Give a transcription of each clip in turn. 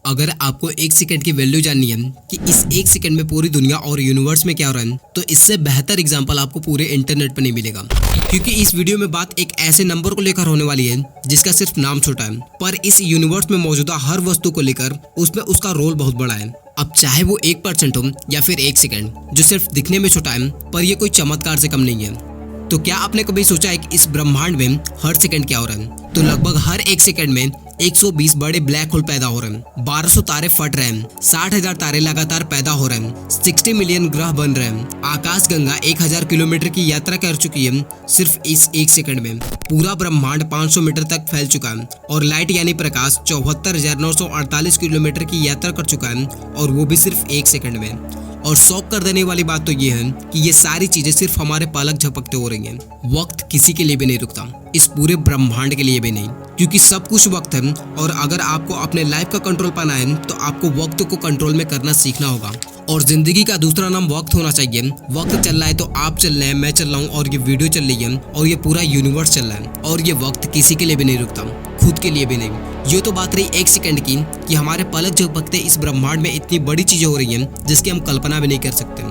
अगर आपको एक सेकंड की वैल्यू जाननी है कि इस एक सेकंड में पूरी दुनिया और यूनिवर्स में क्या हो रहा है, तो इससे बेहतर एग्जांपल आपको पूरे इंटरनेट पर नहीं मिलेगा। क्योंकि इस वीडियो में बात एक ऐसे नंबर को लेकर होने वाली है जिसका सिर्फ नाम छोटा है, पर इस यूनिवर्स में मौजूदा हर वस्तु को लेकर उसमें उसका रोल बहुत बड़ा है। अब चाहे वो 1% हो या फिर एक सेकंड, जो सिर्फ दिखने में छोटा है पर यह कोई चमत्कार से कम नहीं है। तो क्या आपने कभी सोचा है कि इस ब्रह्मांड में हर सेकंड क्या हो रहा है? तो लगभग हर एक सेकंड में 120 बड़े ब्लैक होल पैदा हो रहे हैं, 1200 तारे फट रहे हैं, 60,000 तारे लगातार पैदा हो रहे हैं, 60 मिलियन ग्रह बन रहे हैं, आकाशगंगा 1000 किलोमीटर की यात्रा कर चुकी है सिर्फ इस एक सेकंड में, पूरा ब्रह्मांड 500 मीटर तक फैल चुका है और लाइट यानी प्रकाश 74,948 किलोमीटर की यात्रा कर चुका है, और वो भी सिर्फ एक सेकंड में। और शौक कर देने वाली बात तो ये है कि ये सारी चीजें सिर्फ हमारे पलक झपकते हो रही हैं। वक्त किसी के लिए भी नहीं रुकता, इस पूरे ब्रह्मांड के लिए भी नहीं, क्योंकि सब कुछ वक्त है। और अगर आपको अपने लाइफ का कंट्रोल पाना है तो आपको वक्त को कंट्रोल में करना सीखना होगा। और जिंदगी का दूसरा नाम वक्त होना चाहिए। वक्त चल रहा है तो आप चल रहे हैं, मैं चल रहा हूँ, और ये वीडियो चल रही है, और ये पूरा यूनिवर्स चल रहा है, और ये वक्त किसी के लिए भी नहीं रुकता, खुद के लिए भी नहीं। ये तो बात रही एक सेकंड की कि हमारे पलक झपकते इस ब्रह्मांड में इतनी बड़ी चीजें हो रही हैं जिसकी हम कल्पना भी नहीं कर सकते।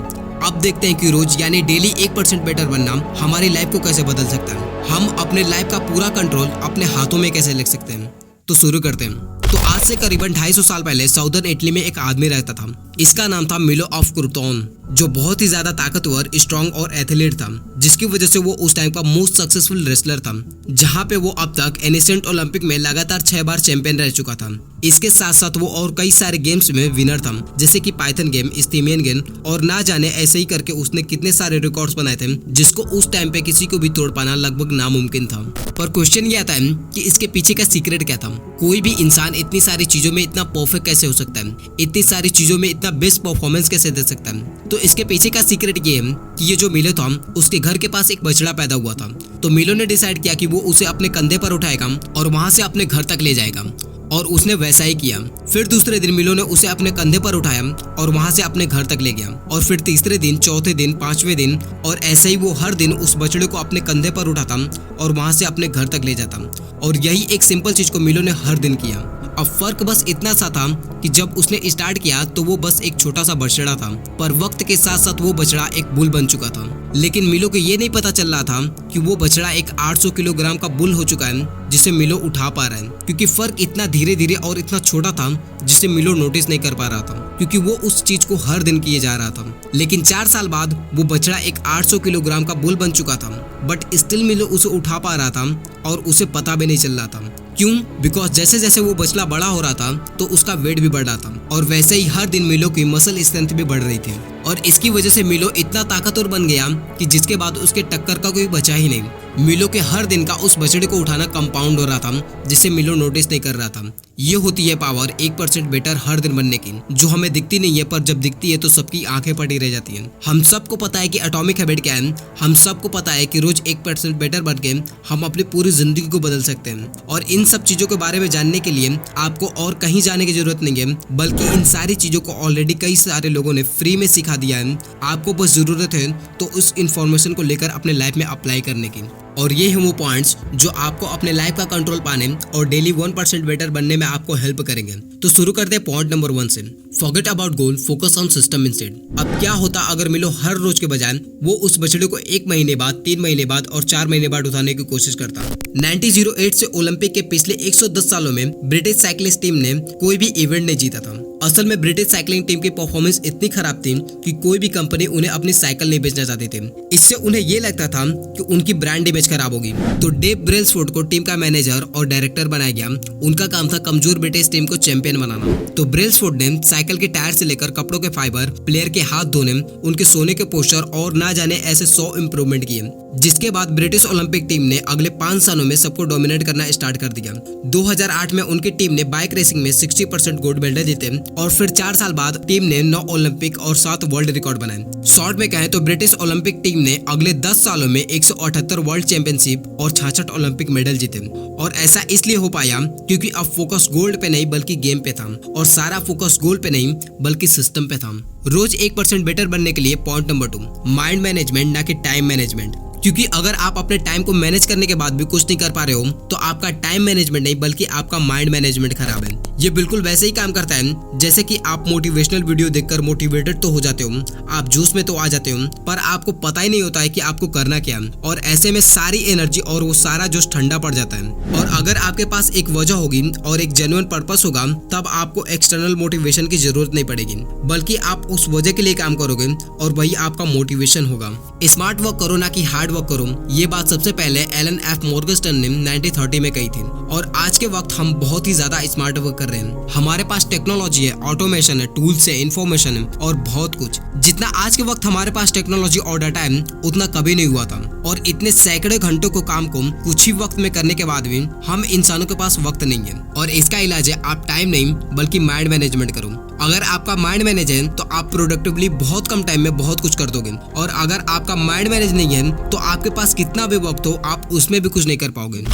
अब देखते हैं कि रोज यानी डेली 1% बेटर बनना हमारी लाइफ को कैसे बदल सकता है। हम अपने लाइफ का पूरा कंट्रोल अपने हाथों में कैसे ले सकते हैं। तो शुरू करते हैं। तो आज से करीबन 250 साल पहले साउदर्न इटली में एक आदमी रहता था। इसका नाम था मिलो ऑफ क्रूटोन, जो बहुत ही ज्यादा ताकतवर, स्ट्रॉन्ग और एथलीट था, जिसकी वजह से वो उस टाइम का मोस्ट सक्सेसफुल रेसलर था, जहां पे वो अब तक एनिसेंट ओलंपिक में लगातार 6 बार चैंपियन रह चुका था। इसके साथ साथ वो और कई सारे गेम्स में विनर था, जैसे कि पाइथन गेम, स्टीमियन गेम, और ना जाने ऐसे ही करके उसने कितने सारे रिकॉर्ड्स बनाए थे जिसको उस टाइम पे किसी को भी तोड़ पाना लगभग नामुमकिन था। पर क्वेश्चन ये आता है कि इसके पीछे का सीक्रेट क्या था। कोई भी इंसान इतनी सारी चीजों में इतना परफेक्ट कैसे हो सकता है, इतनी सारी चीजों में इतना बेस्ट परफॉर्मेंस कैसे दे सकता है। तो इसके पीछे का सीक्रेट ये है कि ये जो मिलो था उसके घर के पास एक बछड़ा पैदा हुआ था। तो मिलो ने डिसाइड किया कि वो उसे अपने कंधे पर उठाएगा और वहां से अपने घर तक ले जाएगा, और उसने वैसा ही किया। फिर दूसरे दिन मिलो ने उसे अपने कंधे पर उठाया और वहां से अपने घर तक ले गया, और फिर तीसरे दिन, चौथे दिन, 5वें दिन, और ऐसे ही वो हर दिन उस बछड़े को अपने कंधे पर उठाता और वहां से अपने घर तक ले जाता। और यही एक सिंपल चीज को मिलो ने हर दिन किया। अब फर्क बस इतना सा था कि जब उसने स्टार्ट किया तो वो बस एक छोटा सा बछड़ा था, पर वक्त के साथ साथ वो बछड़ा एक बुल बन चुका था। लेकिन मिलो को ये नहीं पता चल रहा था कि वो बछड़ा एक 800 किलोग्राम का बुल हो चुका है, जिसे मिलो उठा पा रहा है, क्योंकि फर्क इतना धीरे धीरे और इतना छोटा था जिसे मिलो नोटिस नहीं कर पा रहा था, क्योंकि वो उस चीज को हर दिन किए जा रहा था। लेकिन 4 साल बाद वो बछड़ा एक 800 किलोग्राम का बुल बन चुका था, बट स्टिल मिलो उसे उठा पा रहा था और उसे पता भी नहीं चल रहा था। क्यों? बिकॉज जैसे जैसे वो बछड़ा बड़ा हो रहा था तो उसका वेट भी बढ़ रहा था, और वैसे ही हर दिन मिलो की मसल स्ट्रेंथ भी बढ़ रही थी, और इसकी वजह से मिलो इतना ताकतवर बन गया कि जिसके बाद उसके टक्कर का कोई बचा ही नहीं। मिलो के हर दिन का उस बछड़े को उठाना कंपाउंड हो रहा था, जिसे मिलो नोटिस नहीं कर रहा था। ये होती है पावर 1% बेटर हर दिन बनने की, जो हमें दिखती नहीं है, पर जब दिखती है तो सबकी आंखें पड़ी रह जाती हैं। हम सबको पता है कि एटॉमिक हैबिट क्या है, हम सबको पता है कि रोज 1% बेटर बन के हम अपनी पूरी जिंदगी को बदल सकते हैं। और इन सब चीजों के बारे में जानने के लिए आपको और कहीं जाने की जरूरत नहीं है, बल्कि इन सारी चीजों को ऑलरेडी कई सारे लोगों ने फ्री में सिखा दिया है। आपको बस जरूरत है तो उस इन्फॉर्मेशन को लेकर अपने लाइफ में अप्लाई करने की। और ये हैं वो पॉइंट्स जो आपको अपने लाइफ का कंट्रोल पाने और डेली 1% बेटर बनने में आपको हेल्प करेंगे। तो शुरू करते हैं पॉइंट नंबर 1 से। Forget about goal, focus on system instead. अब क्या होता अगर मिलो हर रोज के बजाय वो उस बछड़े को 1 महीने बाद, 3 महीने बाद और 4 महीने बाद उठाने की कोशिश करता। 1908 से ओलंपिक के पिछले 110 सालों में ब्रिटिश साइक्लिस्ट टीम ने कोई भी इवेंट नहीं जीता था। असल में ब्रिटिश साइकिलिंग टीम की परफॉर्मेंस इतनी खराब थी कि कोई भी कंपनी उन्हें अपनी साइकिल नहीं बेचना चाहती थी। इससे उन्हें ये लगता था कि उनकी ब्रांड इमेज खराब होगी। तो डेव ब्रेल्सफोर्ड को टीम का मैनेजर और डायरेक्टर बनाया गया। उनका काम था कमजोर ब्रिटिश टीम को चैंपियन बनाना। तो ब्रेल्सफोर्ड ने साइकिल के टायर से लेकर कपड़ों के फाइबर, प्लेयर के हाथ धोने, उनके सोने के पोस्टर और ना जाने ऐसे 100 इंप्रूवमेंट किए, जिसके बाद ब्रिटिश ओलंपिक टीम ने अगले 5 सालों में सबको डोमिनेट करना स्टार्ट कर दिया। 2008 में उनकी टीम ने बाइक रेसिंग में 60% गोल्ड मेडल जीते, और फिर 4 साल बाद टीम ने 9 ओलंपिक और 7 वर्ल्ड रिकॉर्ड बनाए। शॉर्ट में कहें तो ब्रिटिश ओलंपिक टीम ने अगले 10 सालों में 178 वर्ल्ड चैंपियनशिप और 66 ओलंपिक मेडल जीते। और ऐसा इसलिए हो पाया क्योंकि अब फोकस गोल्ड पे नहीं बल्कि गेम पे था, और सारा फोकस गोल पे नहीं बल्कि सिस्टम पे था। रोज 1% बेटर बनने के लिए पॉइंट नंबर 2, माइंड मैनेजमेंट ना कि टाइम मैनेजमेंट। क्योंकि अगर आप अपने टाइम को मैनेज करने के बाद भी कुछ नहीं कर पा रहे हो तो आपका टाइम मैनेजमेंट नहीं बल्कि आपका माइंड मैनेजमेंट खराब है। ये बिल्कुल वैसे ही काम करता है जैसे कि आप मोटिवेशनल वीडियो देखकर मोटिवेटेड तो हो जाते हो, आप जोश में तो आ जाते हो, पर आपको पता ही नहीं होता है कि आपको करना क्या है और ऐसे में सारी एनर्जी और वो सारा जोश ठंडा पड़ जाता है। और अगर आपके पास एक वजह होगी और एक जेन्युइन पर्पस होगा तब आपको एक्सटर्नल मोटिवेशन की जरूरत नहीं पड़ेगी, बल्कि आप उस वजह के लिए काम करोगे और वही आपका मोटिवेशन होगा। स्मार्ट वर्क करो ना कि हार्ड वर्क करो, ये बात सबसे पहले एलन एफ मॉर्गनस्टर्न ने 1930 में कही थी। और आज के वक्त हम बहुत ही ज्यादा स्मार्ट वर्क कर रहे हैं। हमारे पास टेक्नोलॉजी है, ऑटोमेशन है, टूल्स है, इंफॉर्मेशन है और बहुत कुछ। जितना आज के वक्त हमारे पास टेक्नोलॉजी और डाटा है उतना कभी नहीं हुआ था। और इतने सैकड़ों घंटों को काम को कुछ ही वक्त में करने के बाद भी हम इंसानों के पास वक्त नहीं है। और इसका इलाज है आप टाइम नहीं बल्कि माइंड मैनेजमेंट करो। अगर आपका माइंड मैनेज है तो आप प्रोडक्टिवली बहुत कम टाइम में बहुत कुछ कर दोगे। और अगर आपका माइंड मैनेज नहीं है तो आपके पास कितना भी वक्त हो आप उसमें भी कुछ नहीं कर पाओगे।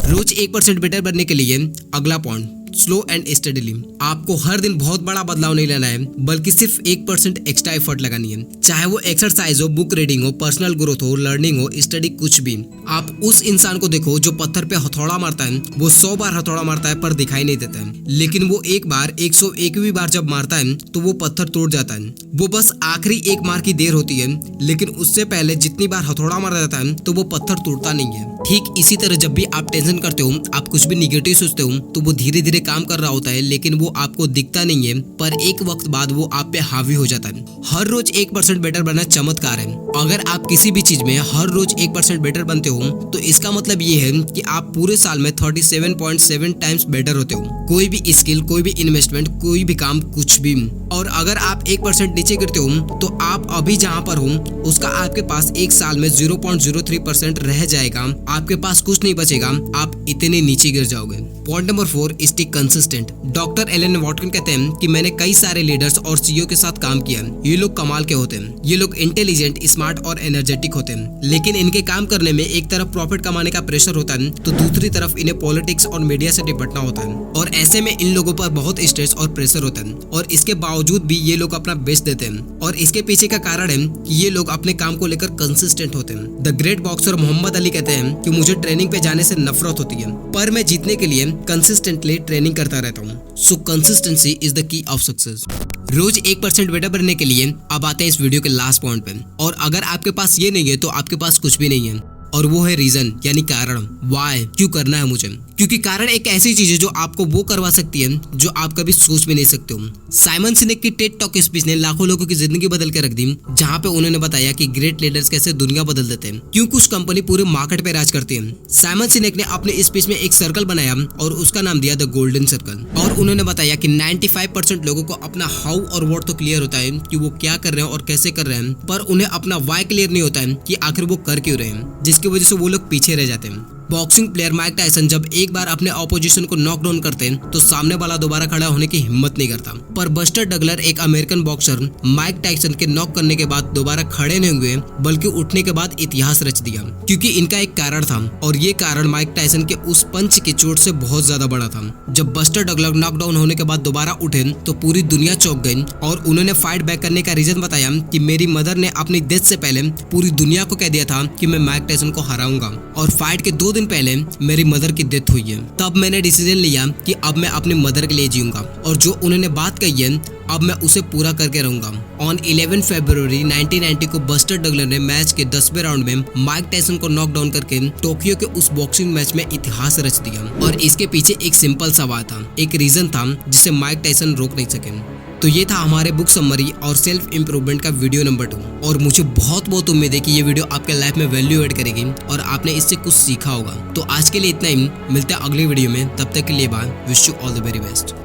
रोज 1% बेटर बनने के लिए अगला पॉइंट, स्लो एंड स्टडीली। आपको हर दिन बहुत बड़ा बदलाव नहीं लाना है बल्कि सिर्फ 1% एक्स्ट्रा एफर्ट लगानी है। चाहे वो एक्सरसाइज हो, बुक रीडिंग हो, पर्सनल ग्रोथ हो, लर्निंग हो, स्टडी, कुछ भी। आप उस इंसान को देखो जो पत्थर पे हथौड़ा मारता है, वो 100 बार हथौड़ा मारता है पर दिखाई नहीं देता है, लेकिन वो एक बार 101वीं बार जब मारता है तो वो पत्थर टूट जाता है। वो बस आखिरी एक मार की देर होती है, लेकिन उससे पहले जितनी बार हथौड़ा मारा जाता है तो वो पत्थर टूटता नहीं है। ठीक इसी तरह जब भी आप टेंशन करते हो, आप कुछ भी निगेटिव सोचते हो तो वो धीरे धीरे काम कर रहा होता है, लेकिन वो आपको दिखता नहीं है, पर एक वक्त बाद वो आप पे हावी हो जाता है। हर रोज 1% बेटर बनना चमत्कार है। अगर आप किसी भी चीज में हर रोज 1% बेटर बनते हो तो इसका मतलब ये है कि आप पूरे साल में 37.7 टाइम्स बेटर होते हो। कोई भी स्किल, कोई भी इन्वेस्टमेंट, कोई भी काम, कुछ भी। और अगर आप 1% नीचे गिरते हो तो आप अभी जहाँ पर हो उसका आपके पास एक साल में 0.03% रह जाएगा। आपके पास कुछ नहीं बचेगा, आप इतने नीचे गिर जाओगे। Point number 4, stick consistent. Doctor Alan Watkin कहते हैं कि मैंने कई सारे लीडर्स और सीईओ के साथ काम किया। ये लोग कमाल के होते हैं, ये लोग इंटेलिजेंट, स्मार्ट और एनर्जेटिक होते हैं, लेकिन इनके काम करने में एक तरफ प्रॉफिट कमाने का प्रेशर होता है तो दूसरी तरफ इन्हें पॉलिटिक्स और मीडिया से निपटना होता है। और ऐसे में इन लोगों पर बहुत स्ट्रेस और प्रेशर होता है और इसके बावजूद भी ये लोग अपना बेस्ट देते हैं। और इसके पीछे का कारण है कि ये लोग अपने काम को लेकर कंसिस्टेंट होते हैं। The great boxer Muhammad Ali कहते हैं कि मुझे ट्रेनिंग पे जाने से नफरत होती है, पर मैं जीतने के लिए कंसिस्टेंटली ट्रेनिंग करता रहता हूँ। So consistency is the key of success. रोज 1% बेटर बनने के लिए अब आते हैं इस वीडियो के लास्ट पॉइंट पे। और अगर आपके पास ये नहीं है तो आपके पास कुछ भी नहीं है, और वो है रीजन यानी कारण। वाई, क्यों करना है मुझे? क्योंकि कारण एक ऐसी चीज है जो आपको वो करवा सकती है जो आप कभी सोच भी नहीं सकते हो। साइमन सिनेक की टेड टॉक स्पीच ने लाखों लोगों की जिंदगी बदल के रख दी, जहाँ पे उन्होंने बताया कि ग्रेट लीडर्स कैसे दुनिया बदल देते हैं, क्यों कुछ कंपनी पूरे मार्केट पे राज करती है। साइमन सिनेक ने अपने स्पीच में एक सर्कल बनाया और उसका नाम दिया द गोल्डन सर्कल। और उन्होंने बताया कि 95% लोगों को अपना हाउ और व्हाट तो क्लियर होता है कि वो क्या कर रहे हैं और कैसे कर रहे हैं, पर उन्हें अपना वाई क्लियर नहीं होता है कि आखिर वो कर क्यों रहे हैं, जिसकी वजह से वो लोग पीछे रह जाते हैं। बॉक्सिंग प्लेयर माइक टायसन जब एक बार अपने ऑपोजिशन को नॉकडाउन करते हैं तो सामने वाला दोबारा खड़ा होने की हिम्मत नहीं करता, पर बस्टर डगलर एक अमेरिकन बॉक्सर माइक टायसन के नॉक करने के बाद दोबारा खड़े नहीं हुए बल्कि उठने के बाद इतिहास रच दिया, क्योंकि इनका एक कारण था और ये कारण माइक टायसन के उस पंच की चोट से बहुत ज्यादा बड़ा था। जब बस्टर डगलर नॉकडाउन होने के बाद दोबारा उठे तो पूरी दुनिया चौंक गई और उन्होंने फाइट बैक करने का रीजन बताया कि मेरी मदर ने अपनी डेथ से पहले पूरी दुनिया को कह दिया था कि मैं माइक टायसन को हराऊंगा, और फाइट के 2 दिन पहले मेरी मदर की डेथ हुई है। तब मैंने डिसीजन लिया कि अब मैं अपनी मदर के लिए जीऊंगा और जो उन्होंने बात कही है अब मैं उसे पूरा करके रहूंगा। ऑन 11 फरवरी 1990 को बस्टर डगलर ने मैच के 10वें राउंड में माइक टायसन को नॉकडाउन करके टोक्यो के उस बॉक्सिंग मैच में इतिहास रच दिया। और इसके पीछे एक सिंपल सवाल था, एक रीजन था जिसे माइक टायसन रोक नहीं सके। तो ये था हमारे बुक समरी और सेल्फ इम्प्रूवमेंट का वीडियो नंबर 2। और मुझे बहुत बहुत उम्मीद है कि ये वीडियो आपके लाइफ में वैल्यू ऐड करेगी और आपने इससे कुछ सीखा होगा। तो आज के लिए इतना ही, मिलते हैं अगली वीडियो में, तब तक के लिए bye. Wish you all the very best.